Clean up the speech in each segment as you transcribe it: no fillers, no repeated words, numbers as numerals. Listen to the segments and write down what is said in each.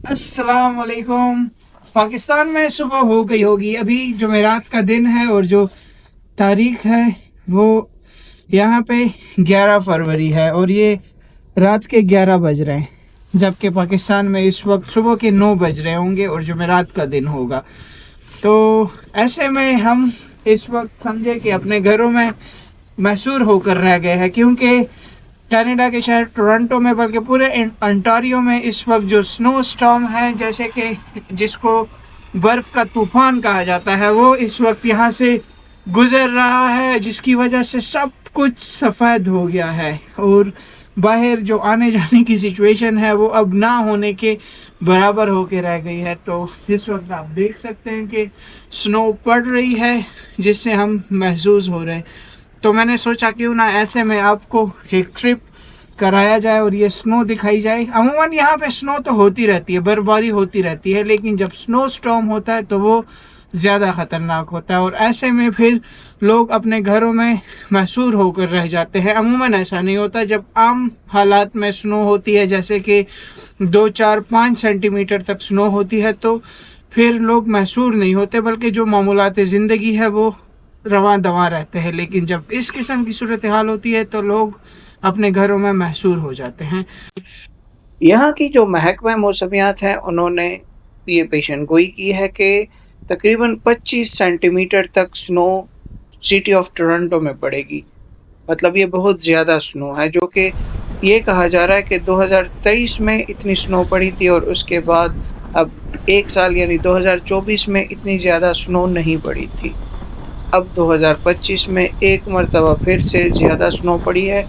अस्सलाम वालेकुम। पाकिस्तान में सुबह हो गई होगी। अभी जुमेरात का दिन है और जो तारीख है वो यहाँ पे 11 फरवरी है और ये रात के 11 बज रहे हैं, जबकि पाकिस्तान में इस वक्त सुबह के 9 बज रहे होंगे और जुमेरात का दिन होगा। तो ऐसे में हम इस वक्त समझे कि अपने घरों में महसूर होकर रह गए हैं, क्योंकि कनाडा के शहर टोरंटो में बल्कि पूरे अंटारियो में इस वक्त जो स्नो स्टॉर्म है, जैसे कि जिसको बर्फ़ का तूफ़ान कहा जाता है, वो इस वक्त यहाँ से गुज़र रहा है, जिसकी वजह से सब कुछ सफ़ेद हो गया है और बाहर जो आने जाने की सिचुएशन है वो अब ना होने के बराबर होके रह गई है। तो इस वक्त आप देख सकते हैं कि स्नो पड़ रही है, जिससे हम महसूस हो रहे हैं। तो मैंने सोचा क्यों ना ऐसे में आपको एक ट्रिप कराया जाए और ये स्नो दिखाई जाए। अमूमन यहाँ पे स्नो तो होती रहती है, बर्फबारी होती रहती है, लेकिन जब स्नो स्टॉर्म होता है तो वो ज़्यादा ख़तरनाक होता है और ऐसे में फिर लोग अपने घरों में महसूर होकर रह जाते हैं। अमूमन ऐसा नहीं होता। जब आम हालात में स्नो होती है, जैसे कि 2, 4, 5 सेंटीमीटर तक स्नो होती है, तो फिर लोग महसूर नहीं होते, बल्कि जो मामूलात ज़िंदगी है वो रवां दवां रहते हैं। लेकिन जब इस किस्म की सूरत हाल होती है तो लोग अपने घरों में महसूर हो जाते हैं। यहाँ की जो महकमा मौसमियात है, उन्होंने ये पेशन गोई की है कि तकरीबन 25 सेंटीमीटर तक स्नो सिटी ऑफ टोरंटो में पड़ेगी। मतलब ये बहुत ज़्यादा स्नो है, जो कि ये कहा जा रहा है कि 2023 में इतनी स्नो पड़ी थी और उसके बाद अब एक साल यानी 2024 में इतनी ज़्यादा स्नो नहीं पड़ी थी। अब 2025 में एक मरतबा फिर से ज़्यादा स्नो पड़ी है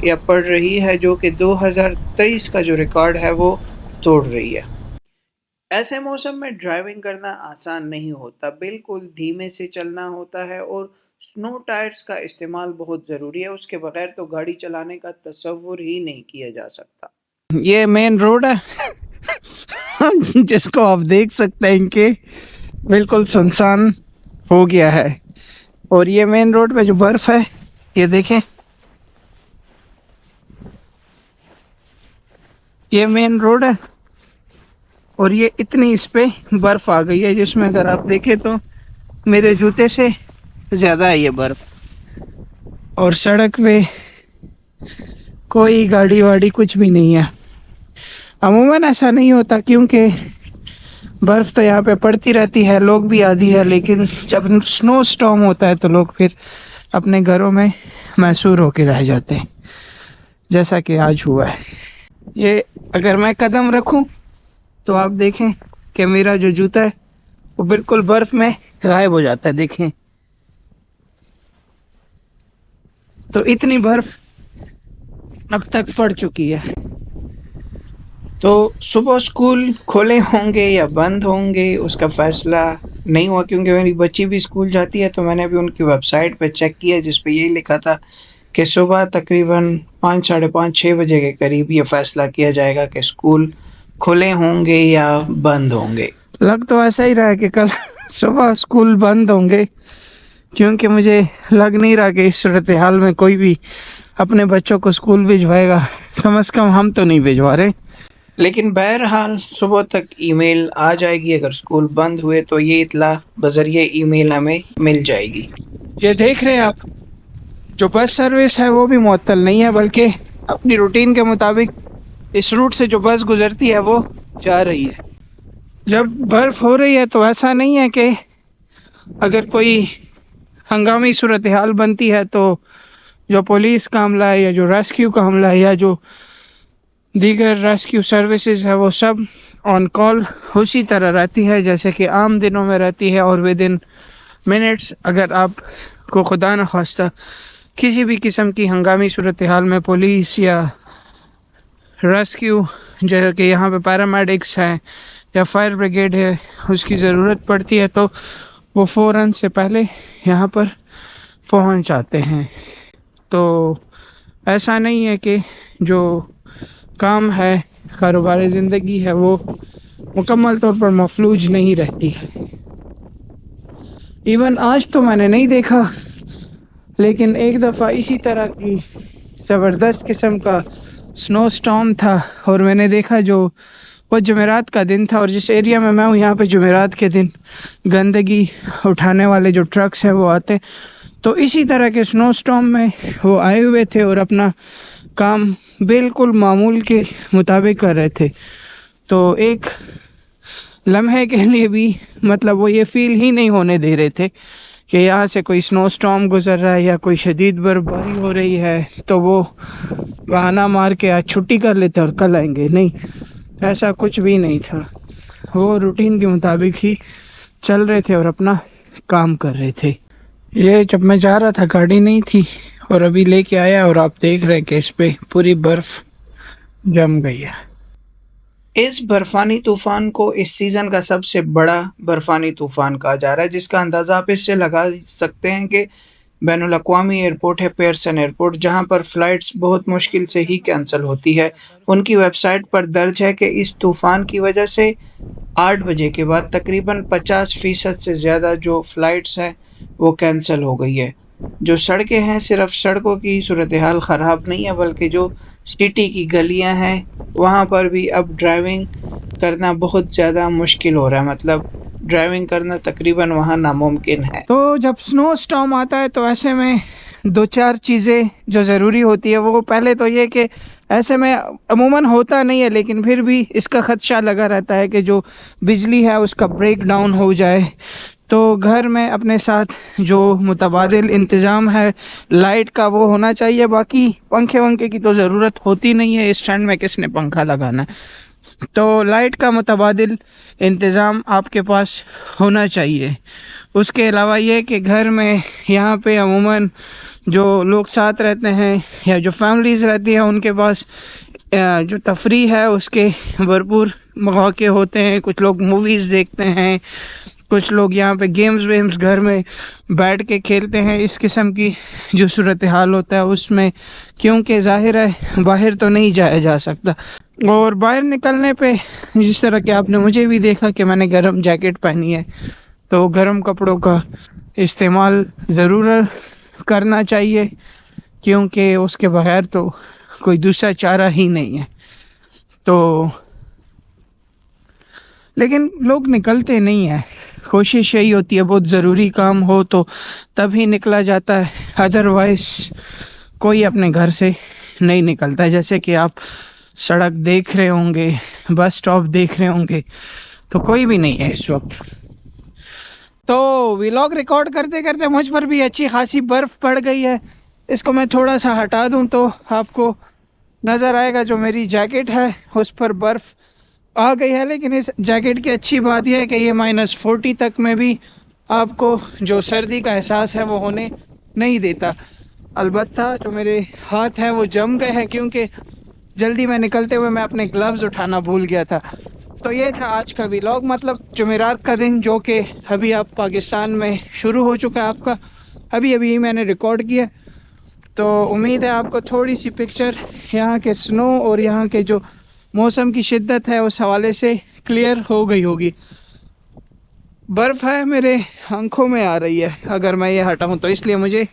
या पड़ रही है, जो कि 2023 का जो रिकॉर्ड है वो तोड़ रही है। ऐसे मौसम में ड्राइविंग करना आसान नहीं होता, बिल्कुल धीमे से चलना होता है और स्नो टायर्स का इस्तेमाल बहुत ज़रूरी है। उसके बगैर तो गाड़ी चलाने का तसव्वुर ही नहीं किया जा सकता। ये मेन रोड है जिसको आप देख सकते हैं कि बिल्कुल सुनसान हो गया है और ये मेन रोड पे जो बर्फ़ है, ये देखें, ये मेन रोड है और ये इतनी इस पे बर्फ़ आ गई है, जिसमें अगर आप देखें तो मेरे जूते से ज़्यादा है ये बर्फ़। और सड़क पे कोई गाड़ी वाड़ी कुछ भी नहीं है। अमूमन ऐसा नहीं होता, क्योंकि बर्फ़ तो यहाँ पे पड़ती रहती है, लोग भी आदी है, लेकिन जब स्नो स्टॉर्म होता है तो लोग फिर अपने घरों में महसूर होकर रह जाते हैं, जैसा कि आज हुआ है। ये अगर मैं कदम रखूं तो आप देखें कि मेरा जो जूता है वो बिल्कुल बर्फ़ में गायब हो जाता है। देखें तो इतनी बर्फ़ अब तक पड़ चुकी है। तो सुबह स्कूल खोले होंगे या बंद होंगे उसका फ़ैसला नहीं हुआ, क्योंकि मेरी बच्ची भी स्कूल जाती है। तो मैंने भी उनकी वेबसाइट पे चेक किया, जिस पे यही लिखा था कि सुबह तकरीबन 5, साढ़े 5, 6 बजे के करीब ये फ़ैसला किया जाएगा कि स्कूल खुले होंगे या बंद होंगे। लग तो ऐसा ही रहा है कि कल सुबह स्कूल बंद होंगे, क्योंकि मुझे लग नहीं रहा कि इस सूरत हाल में कोई भी अपने बच्चों को स्कूल भिजवाएगा। कम से कम हम तो नहीं भिजवा रहे। लेकिन बहरहाल सुबह तक ईमेल आ जाएगी। अगर स्कूल बंद हुए तो ये इत्तला बज़रिए ईमेल हमें मिल जाएगी। ये देख रहे हैं आप, जो बस सर्विस है वो भी मुअत्तल नहीं है, बल्कि अपनी रूटीन के मुताबिक इस रूट से जो बस गुजरती है वो जा रही है। जब बर्फ़ हो रही है तो ऐसा नहीं है कि अगर कोई हंगामी सूरत हाल बनती है तो जो पुलिस का हमला है या जो रेस्क्यू का हमला है या जो दीगर रेस्क्यू सर्विसेज है वो सब ऑन कॉल उसी तरह रहती है जैसे कि आम दिनों में रहती है। और विद इन मिनट्स अगर आपको खुदा न खास्ता किसी भी किस्म की हंगामी सूरत हाल में पुलिस या रेस्क्यू, जैसे कि यहाँ पे पैरामेडिक्स हैं या फायर ब्रिगेड है, उसकी ज़रूरत पड़ती है तो वो फ़ौरन से पहले यहाँ पर पहुँच जाते हैं। तो ऐसा नहीं है कि जो काम है, कारोबार ज़िंदगी है, वो मुकम्मल तौर पर मफलूज नहीं रहती है। इवन आज तो मैंने नहीं देखा, लेकिन एक दफ़ा इसी तरह की ज़बरदस्त किस्म का स्नो स्टॉर्म था और मैंने देखा जो وہ جمعرات کا دن تھا، اور جس ایریا میں ہوں یہاں پہ جمعرات کے دن گندگی اٹھانے والے جو ٹرکس ہیں وہ آتے، تو اسی طرح کے سنو اسٹارم میں وہ آئے ہوئے تھے اور اپنا کام بالکل معمول کے مطابق کر رہے تھے. تو ایک لمحے کے لیے بھی مطلب وہ یہ فیل ہی نہیں ہونے دے رہے تھے کہ یہاں سے کوئی سنو اسٹارم گزر رہا ہے یا کوئی شدید برفباری ہو رہی ہے تو وہ بہانہ مار کے آج چھٹی کر لیتے اور کل آئیں گے. نہیں، ایسا کچھ بھی نہیں تھا. وہ روٹین کے مطابق ہی چل رہے تھے اور اپنا کام کر رہے تھے. یہ جب میں جا رہا تھا گاڑی نہیں تھی، اور ابھی لے کے آیا اور آپ دیکھ رہے ہیں کہ اس پہ پوری برف جم گئی ہے. اس برفانی طوفان کو اس سیزن کا سب سے بڑا برفانی طوفان کہا جا رہا ہے، جس کا اندازہ آپ اس سے لگا سکتے ہیں کہ بین الاقوامی ایئرپورٹ ہے پیئرسن ایئرپورٹ، جہاں پر فلائٹس بہت مشکل سے ہی کینسل ہوتی ہے. ان کی ویب سائٹ پر درج ہے کہ اس طوفان کی وجہ سے 8 بجے کے بعد تقریباً 50% سے زیادہ جو فلائٹس ہیں وہ کینسل ہو گئی ہے. جو سڑکیں ہیں، صرف سڑکوں کی صورتحال خراب نہیں ہے، بلکہ جو سٹی کی گلیاں ہیں وہاں پر بھی اب ڈرائیونگ کرنا بہت زیادہ مشکل ہو رہا ہے، مطلب ڈرائیونگ کرنا تقریباً وہاں ناممکن ہے. تو جب سنو اسٹارم آتا ہے تو ایسے میں 2-4 چیزیں جو ضروری ہوتی ہے، وہ پہلے تو یہ کہ ایسے میں عموماً ہوتا نہیں ہے لیکن پھر بھی اس کا خدشہ لگا رہتا ہے کہ جو بجلی ہے اس کا بریک ڈاؤن ہو جائے. تو گھر میں اپنے ساتھ جو متبادل انتظام ہے لائٹ کا وہ ہونا چاہیے. باقی پنکھے ونکھے کی تو ضرورت ہوتی نہیں ہے، اس ٹھنڈ میں کس نے پنکھا لگانا ہے. تو لائٹ کا متبادل انتظام آپ کے پاس ہونا چاہیے. اس کے علاوہ یہ کہ گھر میں یہاں پہ عموماً جو لوگ ساتھ رہتے ہیں یا جو فیملیز رہتی ہیں ان کے پاس جو تفریح ہے اس کے بھرپور مواقع ہوتے ہیں. کچھ لوگ موویز دیکھتے ہیں، کچھ لوگ یہاں پہ گیمز ویمز گھر میں بیٹھ کے کھیلتے ہیں. اس قسم کی جو صورتحال ہوتا ہے اس میں، کیونکہ ظاہر ہے باہر تو نہیں جایا جا سکتا، اور باہر نکلنے پہ جس طرح کہ آپ نے مجھے بھی دیکھا کہ میں نے گرم جیکٹ پہنی ہے، تو گرم کپڑوں کا استعمال ضرور کرنا چاہیے، کیونکہ اس کے بغیر تو کوئی دوسرا چارہ ہی نہیں ہے. تو لیکن لوگ نکلتے نہیں ہیں. کوشش یہی ہوتی ہے بہت ضروری کام ہو تو تب ہی نکلا جاتا ہے، ادروائز کوئی اپنے گھر سے نہیں نکلتا. جیسے کہ آپ سڑک دیکھ رہے ہوں گے، بس سٹاپ دیکھ رہے ہوں گے، تو کوئی بھی نہیں ہے اس وقت. تو ولاگ ریکارڈ کرتے کرتے مجھ پر بھی اچھی خاصی برف پڑ گئی ہے. اس کو میں تھوڑا سا ہٹا دوں تو آپ کو نظر آئے گا جو میری جیکٹ ہے اس پر برف آ گئی ہے. لیکن اس جیکٹ کی اچھی بات یہ ہے کہ یہ -40 تک میں بھی آپ کو جو سردی کا احساس ہے وہ ہونے نہیں دیتا. البتہ جو میرے ہاتھ ہیں وہ جم گئے ہیں، کیونکہ جلدی میں نکلتے ہوئے میں اپنے گلوز اٹھانا بھول گیا تھا. تو یہ تھا آج کا ولاگ، مطلب جمعرات کا دن، جو کہ ابھی آپ پاکستان میں شروع ہو چکا ہے آپ کا. ابھی میں نے ریکارڈ کیا. تو امید ہے آپ کو تھوڑی سی پکچر یہاں کے سنو اور یہاں کے جو موسم کی شدت ہے اس حوالے سے کلیئر ہو گئی ہوگی. برف ہے میرے آنکھوں میں آ رہی ہے اگر میں یہ ہٹاؤں تو، اس لیے مجھے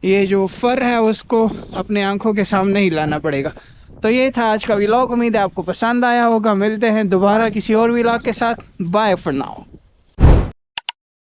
یہ جو فر ہے اس کو اپنے آنکھوں کے سامنے ہی لانا پڑے گا. تو یہ تھا آج کا ولاگ، امید ہے آپ کو پسند آیا ہوگا. ملتے ہیں دوبارہ کسی اور ولاگ کے ساتھ. Bye for now.